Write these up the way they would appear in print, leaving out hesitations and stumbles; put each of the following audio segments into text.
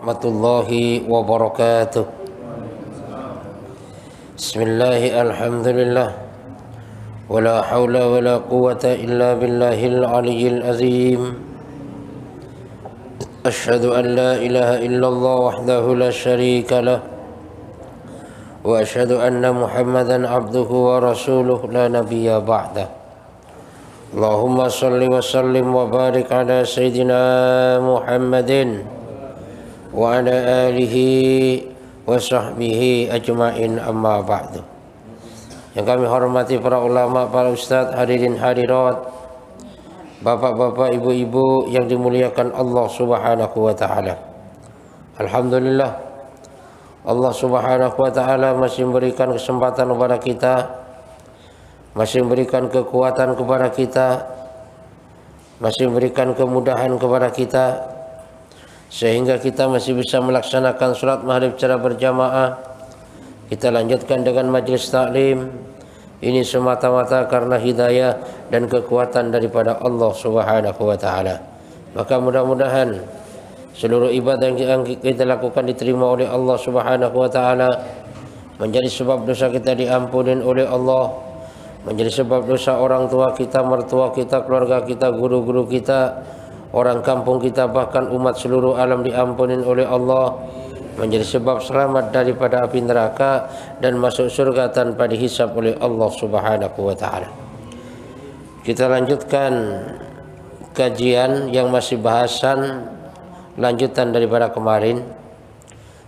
Warahmatullahi wabarakatuh. Bismillahi alhamdulillah. Wala hawla wala quwata illa billahil aliyyil azim. Ashhadu an la ilaha illallah wahdahu la syarika lah. Wa ashhadu anna Muhammadan abduhu wa rasuluh la nabiyya ba'dah. Allahumma salli wa sallim wa barik ala sayyidina Muhammadin wa ala alihi wa sahbihi ajma'in, amma ba'du. Yang kami hormati para ulama, para ustadz, hadirin hadirat, bapak-bapak, ibu-ibu yang dimuliakan Allah Subhanahu wa taala. Alhamdulillah, Allah Subhanahu wa taala masih memberikan kesempatan kepada kita, masih memberikan kekuatan kepada kita, masih memberikan kemudahan kepada kita, sehingga kita masih bisa melaksanakan sholat maghrib secara berjamaah. Kita lanjutkan dengan majlis taklim. Ini semata-mata karena hidayah dan kekuatan daripada Allah Subhanahu wa taala. Maka mudah-mudahan seluruh ibadah yang kita lakukan diterima oleh Allah Subhanahu wa taala, menjadi sebab dosa kita diampuni oleh Allah, menjadi sebab dosa orang tua kita, mertua kita, keluarga kita, guru-guru kita, orang kampung kita, bahkan umat seluruh alam diampuni oleh Allah, menjadi sebab selamat daripada api neraka dan masuk surga tanpa dihisab oleh Allah Subhanahu wa taala. Kita lanjutkan kajian yang masih bahasan lanjutan daripada kemarin.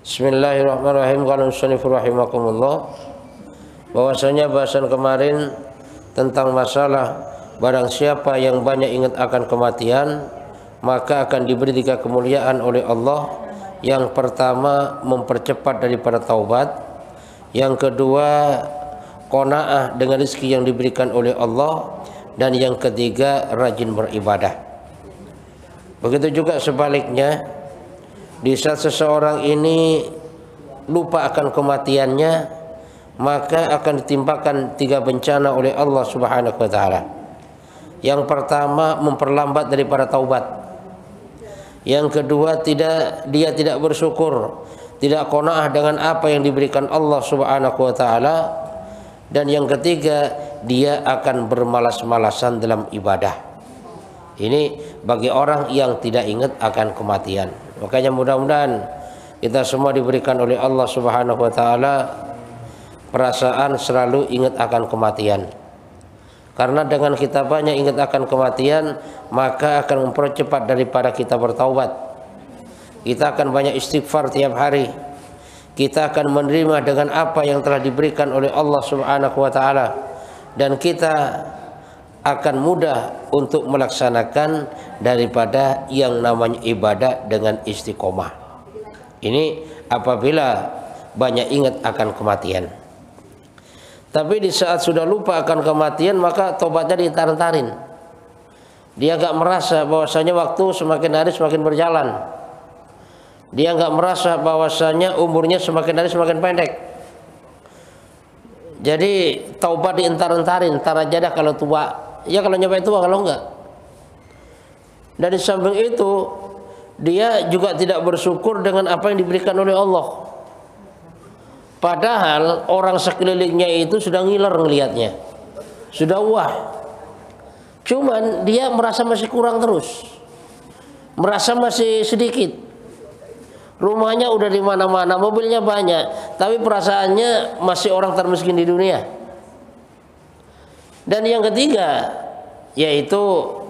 Bismillahirrahmanirrahim. Qala musannifur rahimakumullah, bahwasanya bahasan kemarin tentang masalah barang siapa yang banyak ingat akan kematian, maka akan diberi 3 kemuliaan oleh Allah. Yang pertama, mempercepat daripada taubat. Yang kedua, qanaah dengan rezeki yang diberikan oleh Allah. Dan yang ketiga, rajin beribadah. Begitu juga sebaliknya, di saat seseorang ini lupa akan kematiannya, maka akan ditimpakan 3 bencana oleh Allah Subhanahu wa taala. Yang pertama, memperlambat daripada taubat. Yang kedua, dia tidak bersyukur, tidak qanaah dengan apa yang diberikan Allah Subhanahu wa taala. Dan yang ketiga, dia akan bermalas-malasan dalam ibadah. Ini bagi orang yang tidak ingat akan kematian. Makanya mudah-mudahan kita semua diberikan oleh Allah Subhanahu wa taala perasaan selalu ingat akan kematian. Karena dengan kita banyak ingat akan kematian, maka akan mempercepat daripada kita bertaubat. Kita akan banyak istighfar tiap hari. Kita akan menerima dengan apa yang telah diberikan oleh Allah Subhanahu wa taala, dan kita akan mudah untuk melaksanakan daripada yang namanya ibadah dengan istiqomah. Ini apabila banyak ingat akan kematian. Tapi di saat sudah lupa akan kematian, maka tobatnya ditarik-tarik. Dia nggak merasa bahwasanya waktu semakin hari semakin berjalan. Dia nggak merasa bahwasanya umurnya semakin hari semakin pendek. Jadi taubat dientar-entarin, entar aja dah kalau tua. Ya kalau nyampe tua, kalau enggak. Dan di samping itu, dia juga tidak bersyukur dengan apa yang diberikan oleh Allah. Padahal orang sekelilingnya itu sudah ngiler ngelihatnya, sudah wah. Cuman dia merasa masih kurang terus, merasa masih sedikit. Rumahnya udah di mana-mana, mobilnya banyak, tapi perasaannya masih orang termiskin di dunia. Dan yang ketiga, yaitu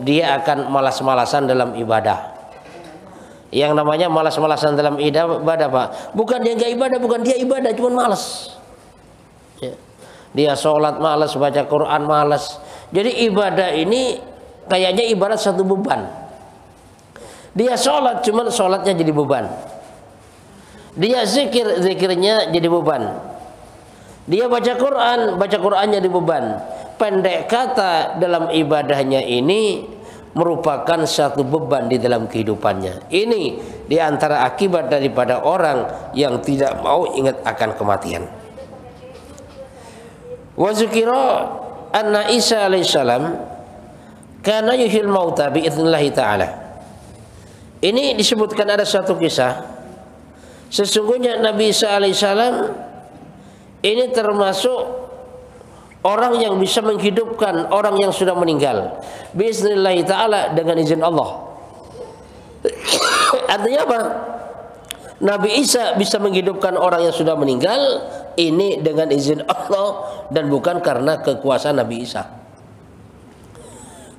dia akan malas-malasan dalam ibadah. Yang namanya malas-malasan dalam ibadah, Pak, bukan dia nggak ibadah, bukan dia ibadah, cuma malas. Ya. Dia sholat malas, baca Quran malas. Jadi ibadah ini kayaknya ibarat satu beban. Dia sholat, cuma sholatnya jadi beban. Dia zikir, zikirnya jadi beban. Dia baca Quran, baca Qurannya jadi beban. Pendek kata, dalam ibadahnya ini merupakan satu beban di dalam kehidupannya. Ini diantara akibat daripada orang yang tidak mau ingat akan kematian. Wa zikira anna Isa alaihissalam kana yuhyil mauta bi'idznillah ta'ala. Ini disebutkan ada satu kisah Sesungguhnya Nabi Isa alaihissalam ini termasuk orang yang bisa menghidupkan orang yang sudah meninggal bismillah ta'ala dengan izin Allah. Artinya apa? Nabi Isa bisa menghidupkan orang yang sudah meninggal ini dengan izin Allah dan bukan karena kekuasaan Nabi Isa.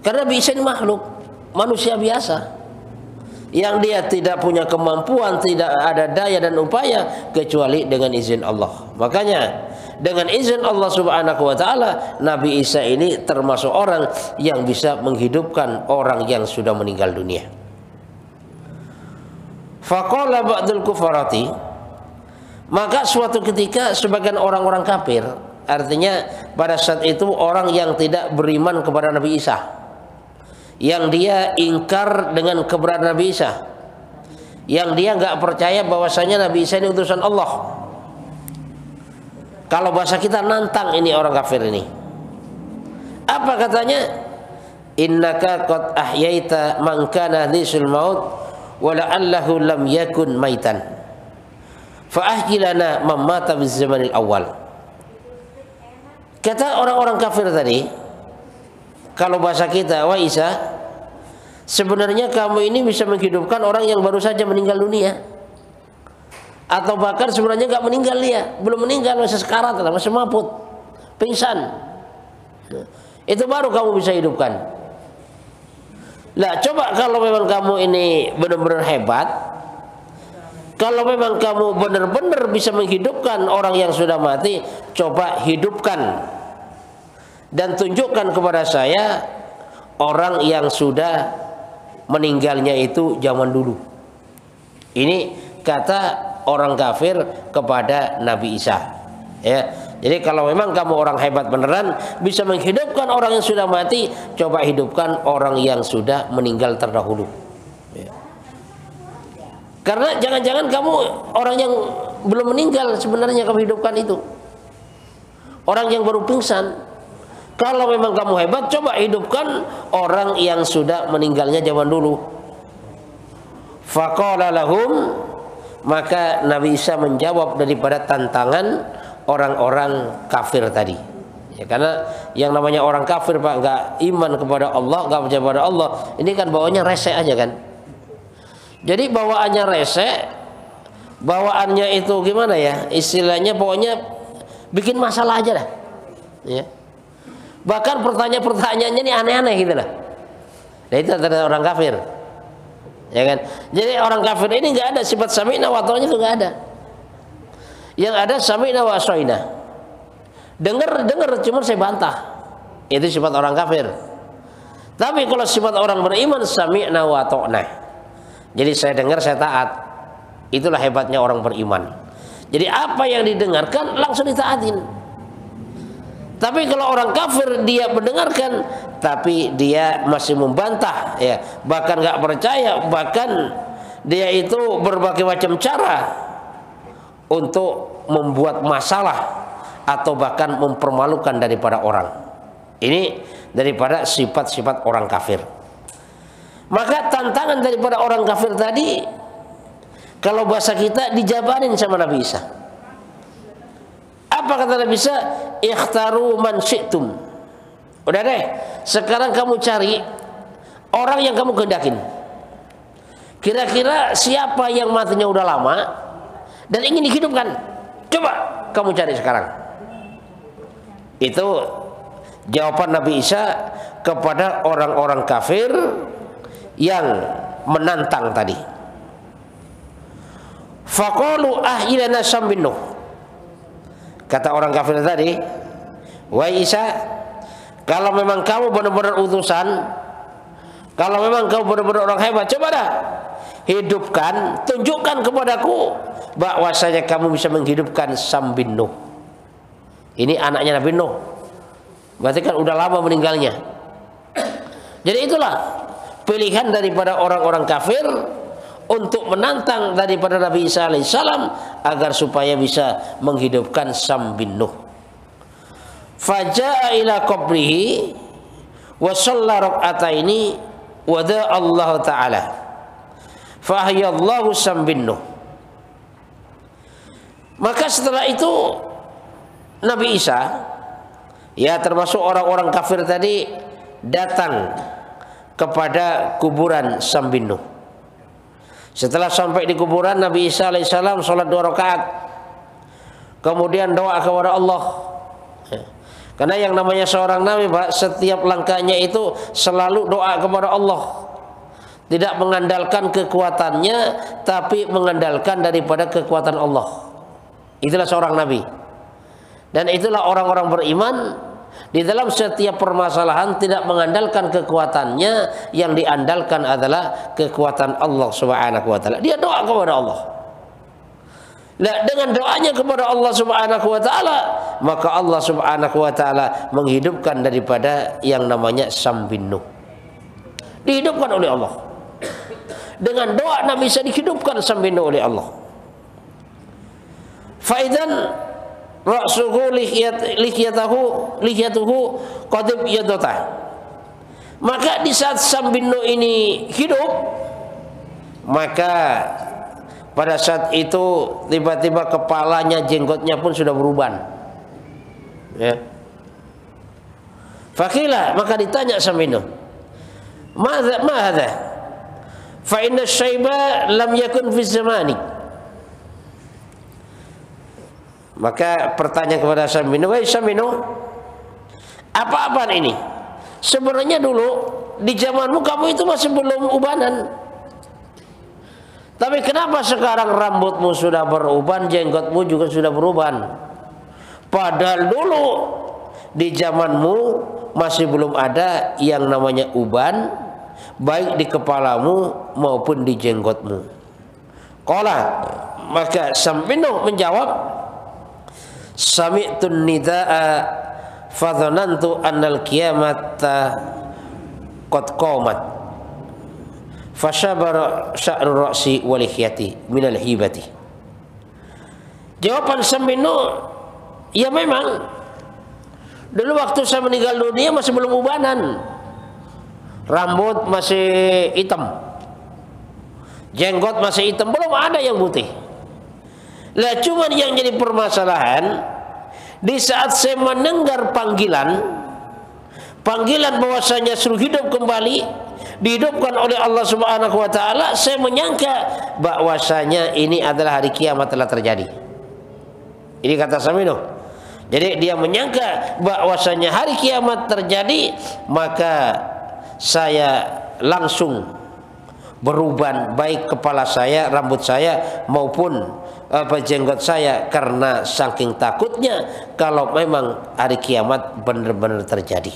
Karena Nabi Isa ini makhluk, manusia biasa yang dia tidak punya kemampuan, tidak ada daya dan upaya kecuali dengan izin Allah. Makanya dengan izin Allah Subhanahu wa taala, Nabi Isa ini termasuk orang yang bisa menghidupkan orang yang sudah meninggal dunia. Faqala ba'dul kufarati, maka suatu ketika sebagian orang-orang kafir, artinya pada saat itu orang yang tidak beriman kepada Nabi Isa, yang dia ingkar dengan keberadaan Nabi Isa, yang dia nggak percaya bahwasanya Nabi Isa ini utusan Allah. Kalau bahasa kita nantang ini orang kafir ini. Apa katanya? Innaka qad ahyaita man kana dhisul maut wa la'allahu lam yakun maitan. Fa ahjilana man mata biz zamanil awal. Kata orang-orang kafir tadi, kalau bahasa kita, wah Isa, sebenarnya kamu ini bisa menghidupkan orang yang baru saja meninggal dunia, atau bahkan sebenarnya nggak meninggal dia, belum meninggal, masih sekarat, masih mabut, pingsan. Itu baru kamu bisa hidupkan. Lah coba kalau memang kamu ini benar-benar hebat, kalau memang kamu benar-benar bisa menghidupkan orang yang sudah mati, coba hidupkan dan tunjukkan kepada saya orang yang sudah meninggalnya itu zaman dulu. Ini kata orang kafir kepada Nabi Isa. Ya, jadi kalau memang kamu orang hebat beneran bisa menghidupkan orang yang sudah mati, coba hidupkan orang yang sudah meninggal terdahulu. Ya. Karena jangan-jangan kamu orang yang belum meninggal sebenarnya kamu hidupkan itu, orang yang baru pingsan. Kalau memang kamu hebat, coba hidupkan orang yang sudah meninggalnya zaman dulu. Faqala lahum, maka Nabi Isa menjawab daripada tantangan orang-orang kafir tadi. Ya, karena yang namanya orang kafir Pak, nggak iman kepada Allah, nggak percaya kepada Allah, ini kan bawaannya rese aja kan. Jadi bawaannya rese, bawaannya itu gimana ya? Istilahnya pokoknya bikin masalah aja dah. Ya. Bahkan pertanyaan-pertanyaannya ini aneh-aneh gitu lah. Nah itu adalah orang kafir, ya kan? Jadi orang kafir ini nggak ada sifat sami'na wa ata'na, itu nggak ada. Yang ada sami'na wa asoina. Dengar cuma saya bantah. Itu sifat orang kafir. Tapi kalau sifat orang beriman, sami'na wa ata'na. Jadi saya dengar, saya taat. Itulah hebatnya orang beriman. Jadi apa yang didengarkan langsung ditaatin. Tapi kalau orang kafir dia mendengarkan tapi dia masih membantah, ya, bahkan nggak percaya, bahkan dia itu berbagai macam cara untuk membuat masalah atau bahkan mempermalukan daripada orang. Ini daripada sifat-sifat orang kafir. Maka tantangan daripada orang kafir tadi, kalau bahasa kita dijabarin sama Nabi Isa. Apa kata Nabi Isa? Ikhtaru man syi'tum. Udah deh, sekarang kamu cari orang yang kamu kehendakin. Kira-kira siapa yang matinya udah lama dan ingin dihidupkan? Coba kamu cari sekarang. Itu jawaban Nabi Isa kepada orang-orang kafir yang menantang tadi. Faqalu ahyilana syambin Nuh. Kata orang kafir tadi, wahai Isa, kalau memang kamu benar-benar utusan, kalau memang kamu benar-benar orang hebat, coba dah hidupkan, tunjukkan kepadaku bahwasanya kamu bisa menghidupkan Sam bin Nuh. Ini anaknya Nabi Nuh. Berarti kan udah lama meninggalnya. Jadi itulah pilihan daripada orang-orang kafir untuk menantang daripada Nabi Isa alaihissalam agar supaya bisa menghidupkan Sam bin Nuh. Faja'a ila qabrihi wa shalla rak'ataini wa da'a Allah taala. Fahyallahu Sam bin Nuh. Maka setelah itu Nabi Isa, ya termasuk orang-orang kafir tadi, datang kepada kuburan Sambin Nuh. Setelah sampai di kuburan, Nabi Isa alaihissalam sholat 2 rakaat, kemudian doa kepada Allah. Karena yang namanya seorang nabi, Pak, setiap langkahnya itu selalu doa kepada Allah. Tidak mengandalkan kekuatannya, tapi mengandalkan daripada kekuatan Allah. Itulah seorang nabi. Dan itulah orang-orang beriman. Di dalam setiap permasalahan tidak mengandalkan kekuatannya, yang diandalkan adalah kekuatan Allah Subhanahu wa taala. Dia doa kepada Allah. Nah, dengan doanya kepada Allah Subhanahu wa taala, maka Allah Subhanahu wa taala menghidupkan daripada yang namanya Sambin Nuh. Dihidupkan oleh Allah. Dengan doa Nabi Isa dihidupkan Sambin Nuh oleh Allah. Faidan ra'suhu lihyatuhu qadib yadotah. Maka di saat Sambin Nuh ini hidup, maka pada saat itu tiba-tiba kepalanya, jenggotnya pun sudah beruban. Ya. Fakila, maka ditanya Sambin Nuh, ma hadha? Fa inna syaiba lam yakun fi zamani. Maka pertanyaan kepada Sambin Nuh, wahai Sambin Nuh, apa-apaan ini? Sebenarnya dulu di zamanmu kamu itu masih belum ubanan. Tapi kenapa sekarang rambutmu sudah beruban, jenggotmu juga sudah beruban? Padahal dulu di zamanmu masih belum ada yang namanya uban, baik di kepalamu maupun di jenggotmu. Qala, maka Sambin Nuh menjawab, sami'tun nida'a fadhanantu annal qiyamata qad qamat fashabara sya'ru ra'si wa lihyati minal hibati. Jawaban Sambin Nuh, ya memang dulu waktu saya meninggal dunia masih belum ubanan, rambut masih hitam, jenggot masih hitam, belum ada yang putih. Lah cuman yang jadi permasalahan, di saat saya mendengar panggilan bahwasanya suruh hidup kembali, dihidupkan oleh Allah Subhanahu wa taala, saya menyangka bahwasanya ini adalah hari kiamat telah terjadi. Ini kata Sambin Nuh. Jadi dia menyangka bahwasanya hari kiamat terjadi, maka saya langsung beruban, baik kepala saya, rambut saya maupun jenggot saya, karena saking takutnya kalau memang hari kiamat benar-benar terjadi.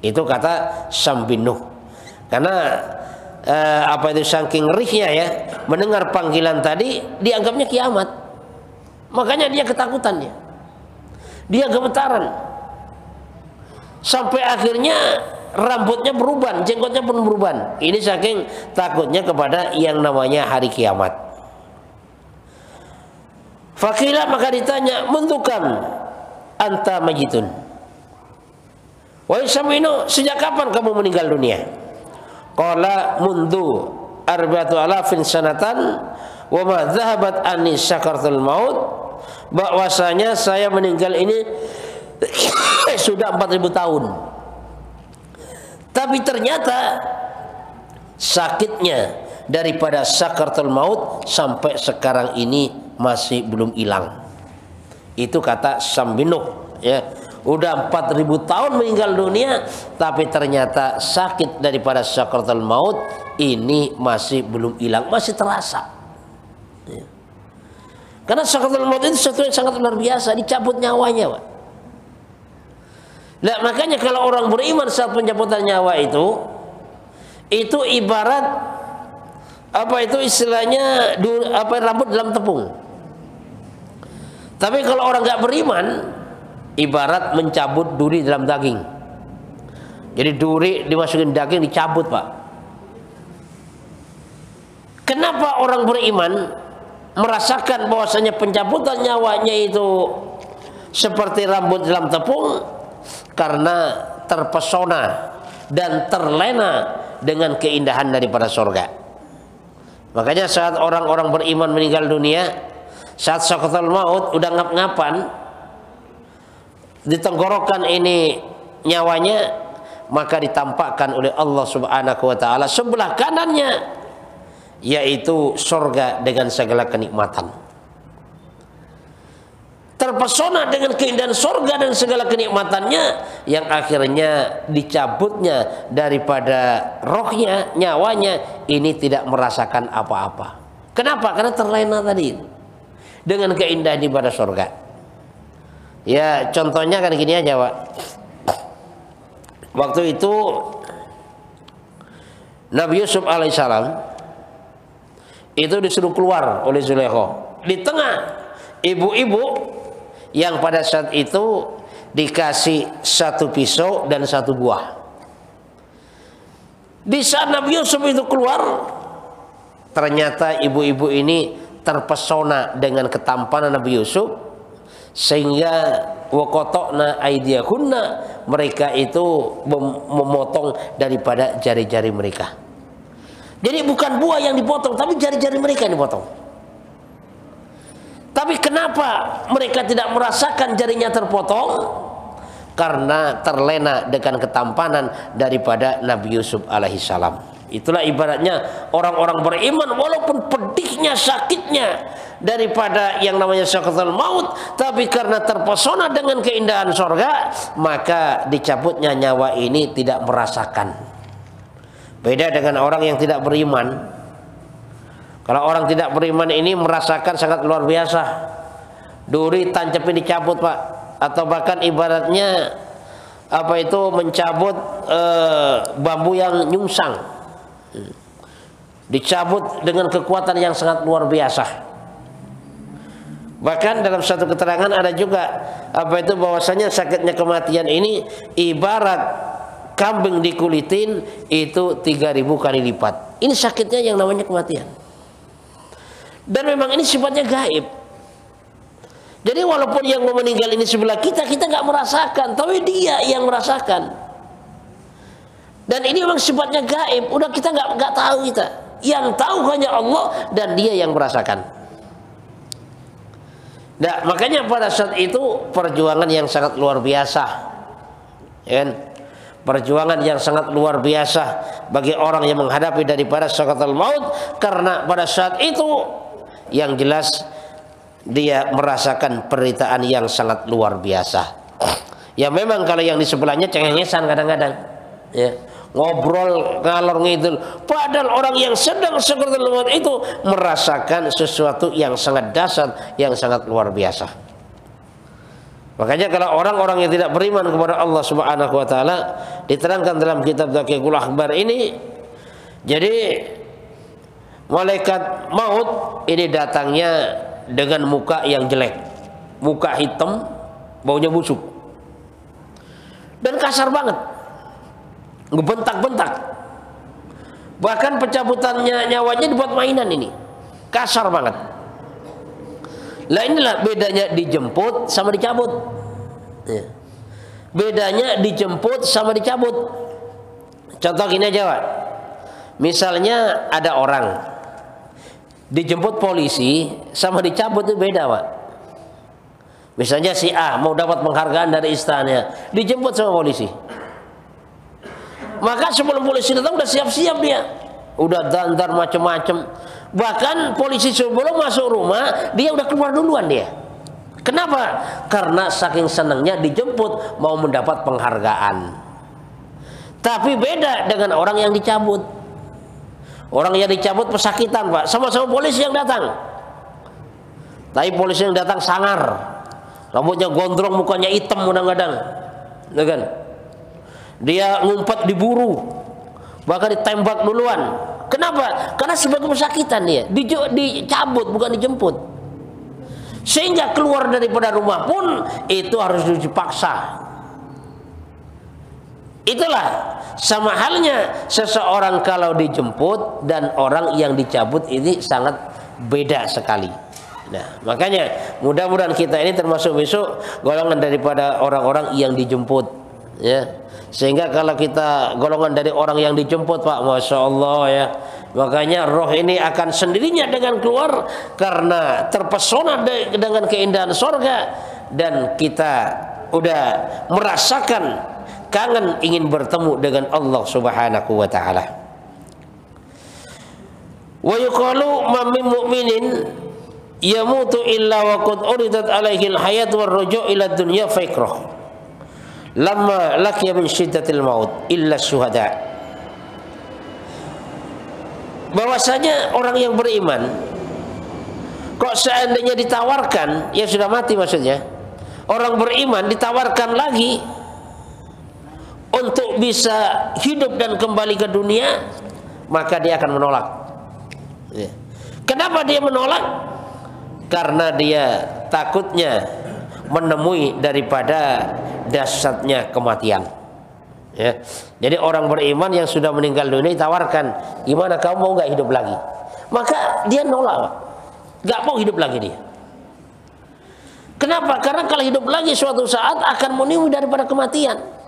Itu kata Sambin Nuh. Karena itu saking ngerinya ya, mendengar panggilan tadi dianggapnya kiamat. Makanya dia ketakutannya, dia gemetaran, sampai akhirnya rambutnya beruban, jenggotnya pun beruban. Ini saking takutnya kepada yang namanya hari kiamat. Fakila, maka ditanya, mentukam anta majitun. Wahai Sambin Nuh, sejak kapan kamu meninggal dunia? Qala mundu arba'atu alafin sanatan wa ma dhahabat anni sakaratul maut. Bahwasanya saya meninggal ini sudah 4000 tahun. Tapi ternyata sakitnya daripada sakaratul maut sampai sekarang ini masih belum hilang. Itu kata Sambin Nuh, ya. Udah 4000 tahun meninggal dunia, tapi ternyata sakit daripada sakaratul maut ini masih belum hilang, masih terasa. Ya. Karena sakaratul maut itu sesuatu yang sangat luar biasa, dicabut nyawanya, Pak. Nah, makanya kalau orang beriman saat pencabutan nyawa itu ibarat istilahnya rambut dalam tepung. Tapi kalau orang nggak beriman, ibarat mencabut duri dalam daging. Jadi duri dimasukin daging, dicabut, Pak. Kenapa orang beriman merasakan bahwasanya pencabutan nyawanya itu seperti rambut dalam tepung? Karena terpesona dan terlena dengan keindahan daripada surga. Makanya saat orang-orang beriman meninggal dunia, Saat sakaratul maut udah ngap-ngapan di tenggorokan ini nyawanya, maka ditampakkan oleh Allah Subhanahu wa taala sebelah kanannya, yaitu surga dengan segala kenikmatan. Terpesona dengan keindahan surga dan segala kenikmatannya, yang akhirnya dicabutnya daripada rohnya, nyawanya, ini tidak merasakan apa-apa. Kenapa? Karena terlena tadi dengan keindahan ibadah surga. Ya, contohnya kan gini aja, Pak. Waktu itu Nabi Yusuf alaihissalam itu disuruh keluar oleh Zulaikha. Di tengah ibu-ibu yang pada saat itu dikasih satu pisau dan satu buah. Di saat Nabi Yusuf itu keluar, ternyata ibu-ibu ini terpesona dengan ketampanan Nabi Yusuf, sehingga waqata'na aydiyahunna, mereka itu memotong daripada jari-jari mereka. Jadi bukan buah yang dipotong, tapi jari-jari mereka yang dipotong. Tapi kenapa mereka tidak merasakan jarinya terpotong? Karena terlena dengan ketampanan daripada Nabi Yusuf alaihissalam. Itulah ibaratnya orang-orang beriman, walaupun pedihnya, sakitnya daripada yang namanya sakaratul maut, tapi karena terpesona dengan keindahan surga, maka dicabutnya nyawa ini tidak merasakan. Beda dengan orang yang tidak beriman. Kalau orang tidak beriman ini merasakan sangat luar biasa. Duri tancapnya dicabut, Pak. Atau bahkan ibaratnya apa itu, mencabut bambu yang nyungsang. Dicabut dengan kekuatan yang sangat luar biasa. Bahkan dalam satu keterangan ada juga apa itu, bahwasanya sakitnya kematian ini ibarat kambing dikulitin itu 3000 kali lipat. Ini sakitnya yang namanya kematian. Dan memang ini sifatnya gaib. Jadi walaupun yang mau meninggal ini sebelah kita, kita nggak merasakan, tapi dia yang merasakan. Dan ini memang sifatnya gaib. Udah kita nggak tahu kita. Yang tahu hanya Allah dan dia yang merasakan. Nah, makanya pada saat itu perjuangan yang sangat luar biasa, ya kan? Perjuangan yang sangat luar biasa bagi orang yang menghadapi daripada sakaratul maut, karena pada saat itu yang jelas dia merasakan penderitaan yang sangat luar biasa. Ya memang kalau yang di sebelahnya cengengesan kadang-kadang, ya, ngobrol ngalor ngidul, padahal orang yang sedang sakaratul maut itu merasakan sesuatu yang sangat dahsyat, yang sangat luar biasa. Makanya kalau orang-orang yang tidak beriman kepada Allah Subhanahu wa taala, diterangkan dalam kitab Daqiqul Akhbar ini, jadi malaikat maut ini datangnya dengan muka yang jelek, muka hitam, baunya busuk, dan kasar banget, ngebentak-bentak. Bahkan pencabutannya nyawanya dibuat mainan, ini kasar banget. Lah inilah bedanya dijemput sama dicabut. Ya. Bedanya dijemput sama dicabut. Contoh gini aja, Pak. Misalnya ada orang dijemput polisi sama dicabut itu beda, Pak. Misalnya si A mau dapat penghargaan dari istana, dijemput sama polisi. Maka sebelum polisi datang udah siap-siap dia, udah dandar macem-macem. Bahkan polisi sebelum masuk rumah dia udah keluar duluan dia. Kenapa? Karena saking senangnya dijemput mau mendapat penghargaan. Tapi beda dengan orang yang dicabut. Orang yang dicabut pesakitan, Pak. Sama-sama polisi yang datang, tapi polisi yang datang sangar, rambutnya gondrong, mukanya hitam kadang-kadang, ya kan? Dia ngumpet diburu, bahkan ditembak duluan. Kenapa? Karena sebagai pesakitan dia dicabut, bukan dijemput. Sehingga keluar daripada rumah pun itu harus dipaksa. Itulah sama halnya seseorang kalau dijemput dan orang yang dicabut, ini sangat beda sekali. Nah, makanya mudah-mudahan kita ini termasuk besok golongan daripada orang-orang yang dijemput, ya. Sehingga kalau kita golongan dari orang yang dijemput, Pak, Masya Allah, ya, Makanya roh ini akan sendirinya dengan keluar karena terpesona dengan keindahan surga, dan kita udah merasakan kangen ingin bertemu dengan Allah Subhanahu wa taala. Wa yuqalu ma min mu'minin yamutu illa wa qad uridat alaihi al-hayat war ruju' ila dunya faikrah lamma laqiya min syiddatil maut illa syuhada. Bahwasanya orang yang beriman kok seandainya ditawarkan, yang sudah mati maksudnya, orang beriman ditawarkan lagi untuk bisa hidup dan kembali ke dunia, maka dia akan menolak. Kenapa dia menolak? Karena dia takutnya menemui daripada dahsyatnya kematian. Ya. Jadi orang beriman yang sudah meninggal dunia ditawarkan, gimana kamu mau nggak hidup lagi? Maka dia nolak, nggak mau hidup lagi dia. Kenapa? Karena kalau hidup lagi suatu saat akan menemui daripada kematian.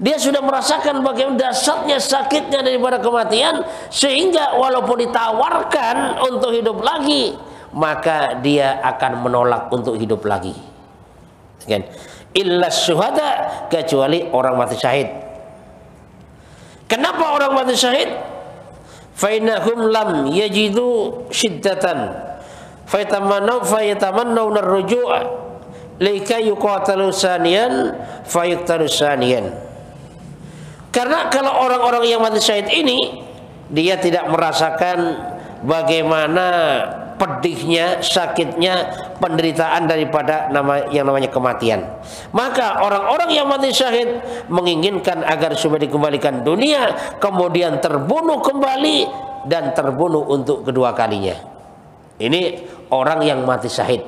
Dia sudah merasakan bagaimana dahsyatnya sakitnya daripada kematian, sehingga walaupun ditawarkan untuk hidup lagi, maka dia akan menolak untuk hidup lagi. Kan? Illa syuhada, kecuali orang mati syahid. Kenapa orang mati syahid? Fainahum lam yajidu syiddatan fayatamannawna ar-ruju'a likay yuqatalu saniyan fayuqtalu saniyan. Karena kalau orang-orang yang mati syahid ini, dia tidak merasakan bagaimana pedihnya, sakitnya, penderitaan daripada yang namanya kematian. Maka orang-orang yang mati syahid menginginkan agar supaya dikembalikan dunia, kemudian terbunuh kembali dan terbunuh untuk kedua kalinya. Ini orang yang mati syahid.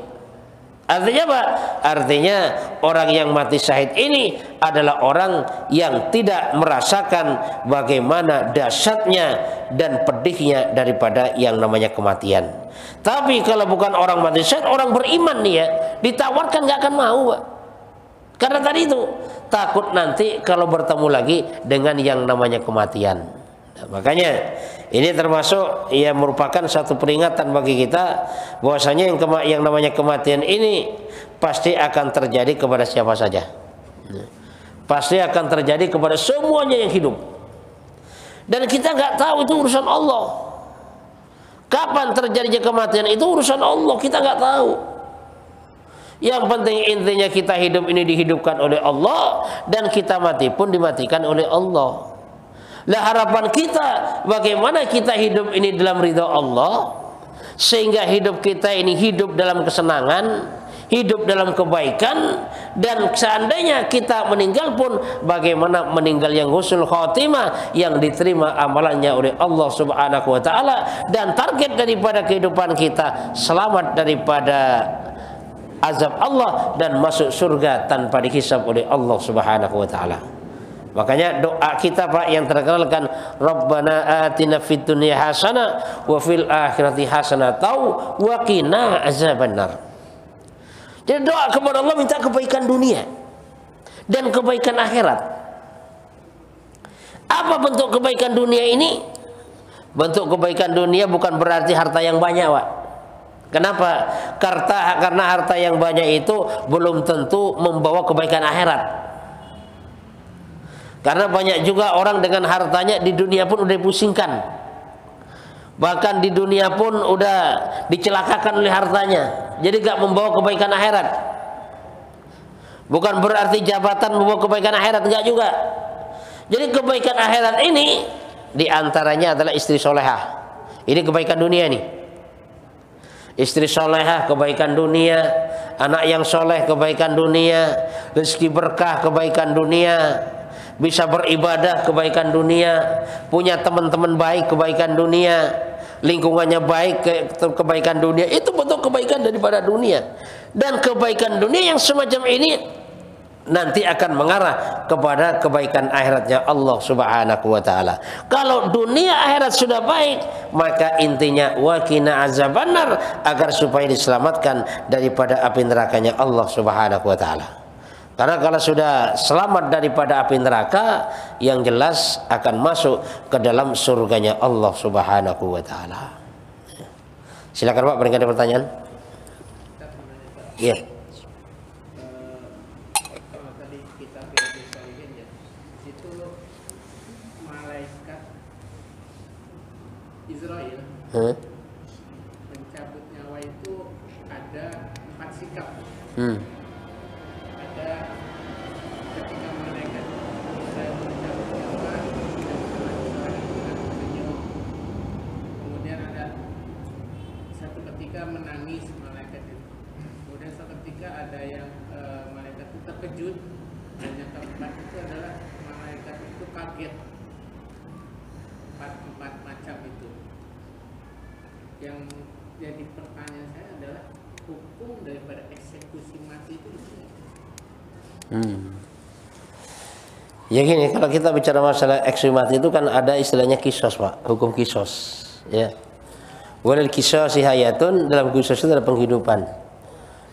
Artinya apa? Artinya orang yang mati syahid ini adalah orang yang tidak merasakan bagaimana dahsyatnya dan pedihnya daripada yang namanya kematian. Tapi kalau bukan orang mati syahid, orang beriman nih ya, ditawarkan nggak akan mau, Pak. Karena tadi itu takut nanti kalau bertemu lagi dengan yang namanya kematian. Nah, makanya ini termasuk ya merupakan satu peringatan bagi kita bahwasanya yang namanya kematian ini pasti akan terjadi kepada siapa saja. Pasti akan terjadi kepada semuanya yang hidup. Dan kita nggak tahu, itu urusan Allah. Kapan terjadinya kematian itu urusan Allah, kita nggak tahu. Yang penting intinya kita hidup ini dihidupkan oleh Allah, dan kita mati pun dimatikan oleh Allah. Lah harapan kita bagaimana kita hidup ini dalam ridha Allah, sehingga hidup kita ini hidup dalam kesenangan, hidup dalam kebaikan, dan seandainya kita meninggal pun bagaimana meninggal yang husnul khotimah, yang diterima amalannya oleh Allah Subhanahu wa taala, dan target daripada kehidupan kita selamat daripada azab Allah dan masuk surga tanpa dihisab oleh Allah Subhanahu wa taala. Makanya doa kita Pak yang terkenal kan, Rabbana atina fid dunya hasanah wa fil akhirati hasanah wa qina azabannar. Jadi doa kepada Allah minta kebaikan dunia dan kebaikan akhirat. Apa bentuk kebaikan dunia ini? Bentuk kebaikan dunia bukan berarti harta yang banyak, Pak. Kenapa? Karena harta yang banyak itu belum tentu membawa kebaikan akhirat. Karena banyak juga orang dengan hartanya di dunia pun udah dipusingkan. Bahkan di dunia pun udah dicelakakan oleh hartanya. Jadi gak membawa kebaikan akhirat. Bukan berarti jabatan membawa kebaikan akhirat, enggak juga. Jadi kebaikan akhirat ini diantaranya adalah istri solehah. Ini kebaikan dunia nih. Istri solehah kebaikan dunia, anak yang soleh kebaikan dunia, rezeki berkah kebaikan dunia, bisa beribadah kebaikan dunia, punya teman-teman baik kebaikan dunia, lingkungannya baik kebaikan dunia. Itu bentuk kebaikan daripada dunia. Dan kebaikan dunia yang semacam ini nanti akan mengarah kepada kebaikan akhiratnya Allah Subhanahu wa taala. Kalau dunia akhirat sudah baik, maka intinya waqina azabannar, agar supaya diselamatkan daripada api nerakanya Allah Subhanahu wa taala. Karena kalau sudah selamat daripada api neraka, yang jelas akan masuk ke dalam surganya Allah Subhanahu wa taala. Silakan Pak, berikan pertanyaan. Iya. Kalau tadi kita ya, itu malaikat Israel mencabut nyawa itu ada 4 sikap. Ada ketika malaikat Israel mencabut nyawa dan seorang dengan senyum. Kemudian ada satu ketika menangis malaikat itu. Kemudian satu ketika ada yang malaikat itu terkejut. Dan yang keempat itu adalah malaikat itu kaget. Empat macam itu. Yang jadi pertanyaan saya adalah hukum daripada eksekusi mati itu. Ya gini, kalau kita bicara masalah eksekusi mati itu kan ada istilahnya kisos Pak, hukum kisos. Ya. Walil kisosi hayatun, dalam kisos itu ada penghidupan.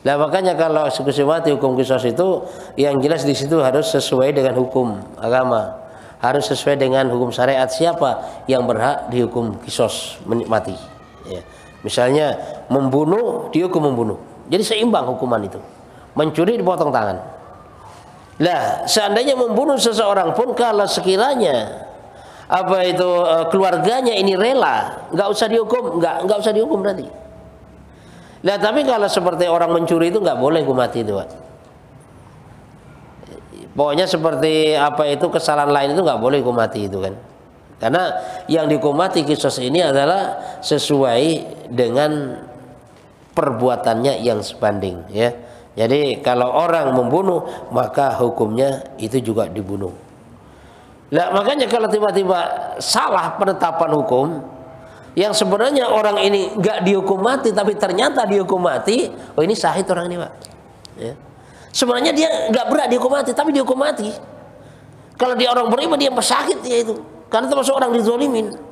Nah makanya kalau eksekusi mati hukum kisos itu yang jelas di situ harus sesuai dengan hukum agama, harus sesuai dengan hukum syariat siapa yang berhak dihukum kisos menikmati. Ya. Misalnya membunuh dihukum membunuh, jadi seimbang hukuman itu. Mencuri dipotong tangan. Nah seandainya membunuh seseorang pun kalau sekiranya apa itu keluarganya ini rela, nggak usah dihukum, nggak usah dihukum berarti. Nah tapi kalau seperti orang mencuri itu nggak boleh hukum mati itu Pak. Pokoknya seperti apa itu kesalahan lain itu nggak boleh hukum mati itu kan. Karena yang dihukum mati kisos ini adalah sesuai dengan perbuatannya yang sebanding ya. Jadi kalau orang membunuh maka hukumnya itu juga dibunuh. Nah makanya kalau tiba-tiba salah penetapan hukum, yang sebenarnya orang ini nggak dihukum mati tapi ternyata dihukum mati, oh ini syahid orang ini Pak. Ya. Sebenarnya dia nggak berat dihukum mati tapi dihukum mati. Kalau dia orang beriman dia pesakit dia itu, karena termasuk orang dizolimin.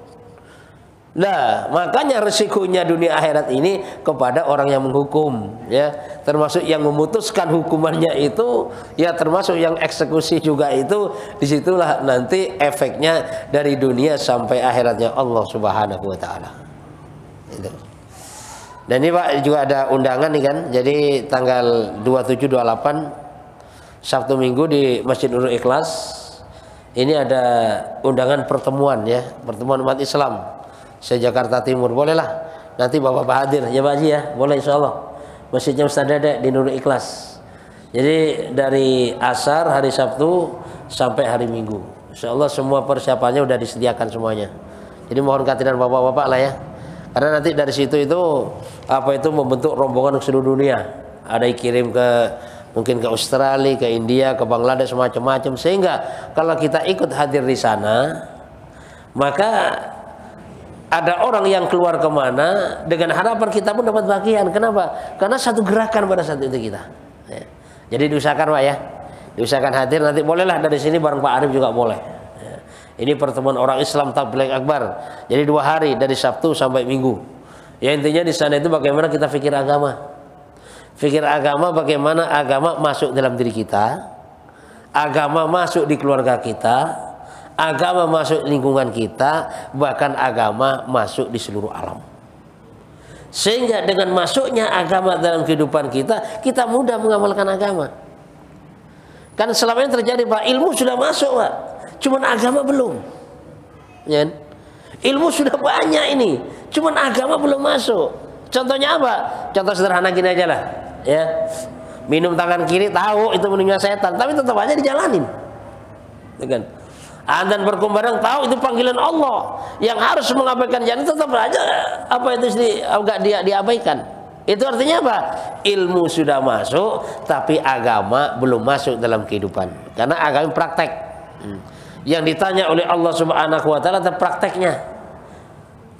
Nah makanya resikonya dunia akhirat ini kepada orang yang menghukum ya, termasuk yang memutuskan hukumannya itu ya, termasuk yang eksekusi juga itu. Disitulah nanti efeknya dari dunia sampai akhiratnya Allah Subhanahu wa taala itu. Dan ini Pak juga ada undangan nih kan, jadi tanggal 27-28 Sabtu Minggu di Masjid Nurul Ikhlas ini ada undangan pertemuan ya, pertemuan umat Islam se-Jakarta Timur. Bolehlah nanti Bapak hadir ya Pak Haji ya, boleh insyaallah. Masjidnya Ustaz Dede di Nurul Ikhlas. Jadi dari asar hari Sabtu sampai hari Minggu. Insyaallah semua persiapannya udah disediakan semuanya. Jadi mohon kehadiran Bapak-bapak lah ya. Karena nanti dari situ itu apa itu membentuk rombongan ke seluruh dunia. Ada yang kirim ke mungkin ke Australia, ke India, ke Bangladesh, macam-macam. Sehingga kalau kita ikut hadir di sana, maka ada orang yang keluar kemana dengan harapan kita pun dapat bagian. Kenapa? Karena satu gerakan pada saat itu kita. Ya. Jadi diusahakan Pak ya, diusahakan hadir. Nanti bolehlah dari sini bareng Pak Arif juga boleh. Ya. Ini pertemuan orang Islam Tabligh Akbar. Jadi 2 hari dari Sabtu sampai Minggu. Ya intinya di sana itu bagaimana kita fikir agama. Fikir agama, bagaimana agama masuk dalam diri kita, agama masuk di keluarga kita, agama masuk lingkungan kita, bahkan agama masuk di seluruh alam. Sehingga dengan masuknya agama dalam kehidupan kita, kita mudah mengamalkan agama. Kan selama ini terjadi Pak, ilmu sudah masuk Pak, cuman agama belum. Ya. Ilmu sudah banyak ini, cuman agama belum masuk. Contohnya apa? Contoh sederhana gini aja lah. Ya. Minum tangan kiri tahu itu minumnya setan, tapi tetap aja dijalanin. Kan? Dan berkumandang tahu itu panggilan Allah, yang harus mengabaikan jangan tetap aja apa itu enggak dia diabaikan. Itu artinya apa? Ilmu sudah masuk tapi agama belum masuk dalam kehidupan. Karena agama praktek. Yang ditanya oleh Allah Subhanahu wa taala tentang prakteknya.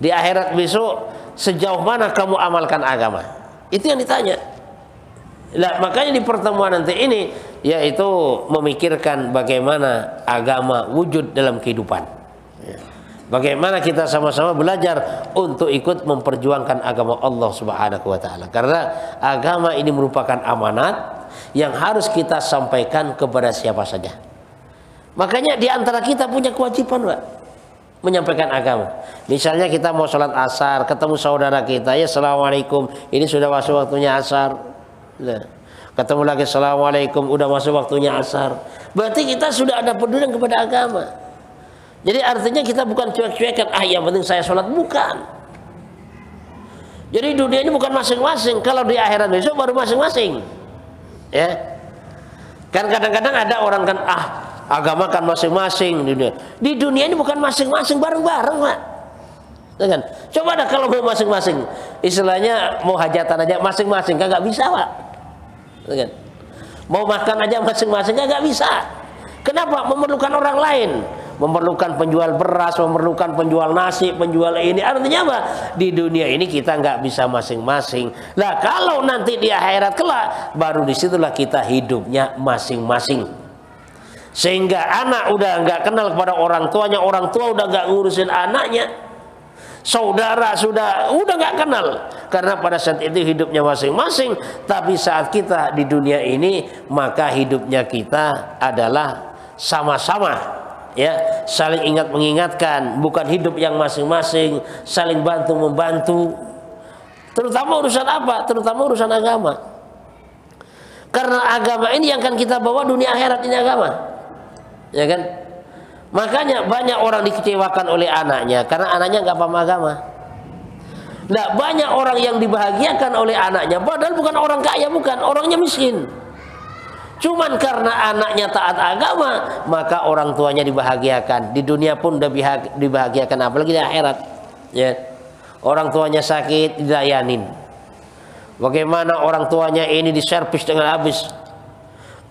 Di akhirat besok sejauh mana kamu amalkan agama? Itu yang ditanya. Nah, makanya di pertemuan nanti ini yaitu memikirkan bagaimana agama wujud dalam kehidupan. Bagaimana kita sama-sama belajar untuk ikut memperjuangkan agama Allah Subhanahu wa taala. Karena agama ini merupakan amanat yang harus kita sampaikan kepada siapa saja. Makanya di antara kita punya kewajiban, Pak, menyampaikan agama. Misalnya kita mau sholat asar, ketemu saudara kita, ya assalamualaikum, ini sudah masuk waktunya asar. Nah, ketemu lagi assalamualaikum, udah masuk waktunya asar. Berarti kita sudah ada pedulian kepada agama. Jadi artinya kita bukan cuek-cuekan, yang penting saya sholat, bukan. Jadi dunia ini bukan masing-masing. Kalau di akhirat besok baru masing-masing. Ya, kan kadang-kadang ada orang kan, agama kan masing-masing di dunia. Di dunia ini bukan masing-masing, bareng-bareng, Pak. Kan? Coba dah kalau mau masing-masing, istilahnya mau hajatan aja masing-masing, kagak bisa, Pak. Kan? Mau makan aja masing-masing, kagak bisa. Kenapa? Memerlukan orang lain. Memerlukan penjual beras, memerlukan penjual nasi, penjual ini. Artinya apa? Di dunia ini kita nggak bisa masing-masing. Nah, kalau nanti di akhirat kelak, baru disitulah kita hidupnya masing-masing. Sehingga anak udah nggak kenal kepada orang tuanya, orang tua udah nggak ngurusin anaknya, saudara udah nggak kenal, karena pada saat itu hidupnya masing-masing. Tapi saat kita di dunia ini, maka hidupnya kita adalah sama-sama. Ya, saling ingat mengingatkan, bukan hidup yang masing-masing, saling bantu membantu. Terutama urusan apa? Terutama urusan agama. Karena agama ini yang akan kita bawa dunia akhirat, ini agama. Ya kan? Makanya banyak orang dikecewakan oleh anaknya karena anaknya nggak paham agama. Nah, banyak orang yang dibahagiakan oleh anaknya padahal bukan orang kaya, bukan, orangnya miskin. Cuman karena anaknya taat agama, maka orang tuanya dibahagiakan. Di dunia pun udah dibahagiakan, apalagi di akhirat. Ya. Orang tuanya sakit, dilayanin. Bagaimana orang tuanya ini diservis dengan habis,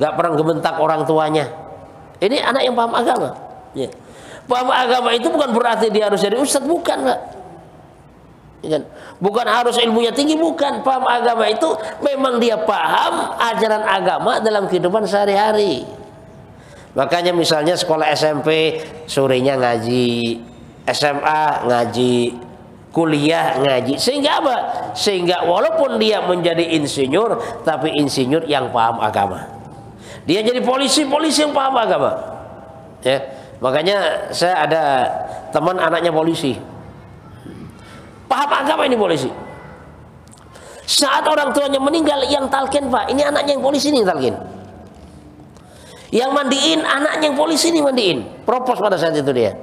gak pernah gementak orang tuanya. Ini anak yang paham agama. Ya. Paham agama itu bukan berarti dia harus jadi ustadz, bukan, Pak. Bukan harus ilmunya tinggi, bukan. Paham agama itu memang dia paham ajaran agama dalam kehidupan sehari-hari. Makanya misalnya sekolah SMP sorenya ngaji, SMA ngaji, kuliah ngaji. Sehingga apa? Sehingga walaupun dia menjadi insinyur, tapi insinyur yang paham agama. Dia jadi polisi yang paham agama. Ya, makanya saya ada teman anaknya polisi. Paham agama ini polisi. Saat orang tuanya meninggal, yang talqin, Pak, ini anaknya yang polisi nih yang talqin. Yang mandiin anaknya yang polisi nih mandiin. Propos pada saat itu dia.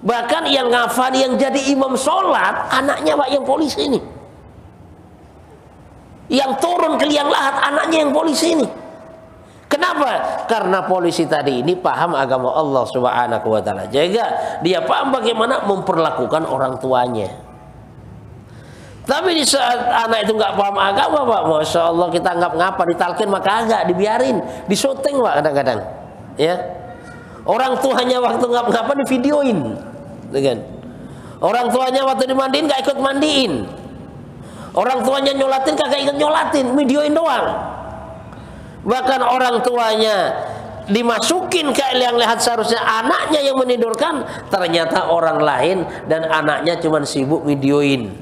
Bahkan yang ngafal, yang jadi imam sholat, anaknya, Pak, yang polisi ini. Yang turun ke liang lahat, anaknya yang polisi ini. Kenapa? Karena polisi tadi ini paham agama Allah Subhanahu wa ta'ala. Jaga, dia paham bagaimana memperlakukan orang tuanya. Tapi di saat anak itu nggak paham agama, Pak, Masya Allah, kita anggap ngapa, ditalkin maka agak dibiarin, disyuting, Pak, kadang-kadang. Ya, orang tuanya waktu ngapa di videoin, kan? Orang tuanya waktu dimandiin nggak ikut mandiin. Orang tuanya nyolatin kagak ikut nyolatin, videoin doang. Bahkan orang tuanya dimasukin ke liang lahat, seharusnya anaknya yang menidurkan, ternyata orang lain, dan anaknya cuma sibuk videoin.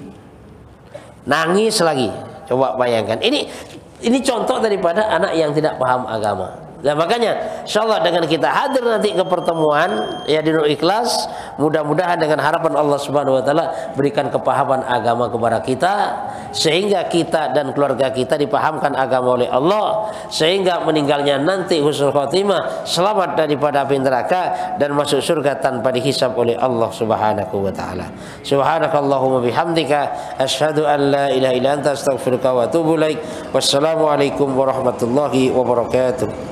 Nangis lagi. Coba bayangkan. Ini contoh daripada anak yang tidak paham agama. Nah, makanya insyaallah dengan kita hadir nanti ke pertemuan ya di Nur Ikhlas, mudah-mudahan dengan harapan Allah Subhanahu wa taala berikan kepahaman agama kepada kita, sehingga kita dan keluarga kita dipahamkan agama oleh Allah, sehingga meninggalnya nanti husnul khotimah, selamat daripada api neraka dan masuk surga tanpa dihisab oleh Allah Subhanahu wa taala. Subhanakallahumma bihamdika asyhadu an la ilaha illa anta astaghfiruka wa atubu ilaik. Wassalamualaikum warahmatullahi wabarakatuh.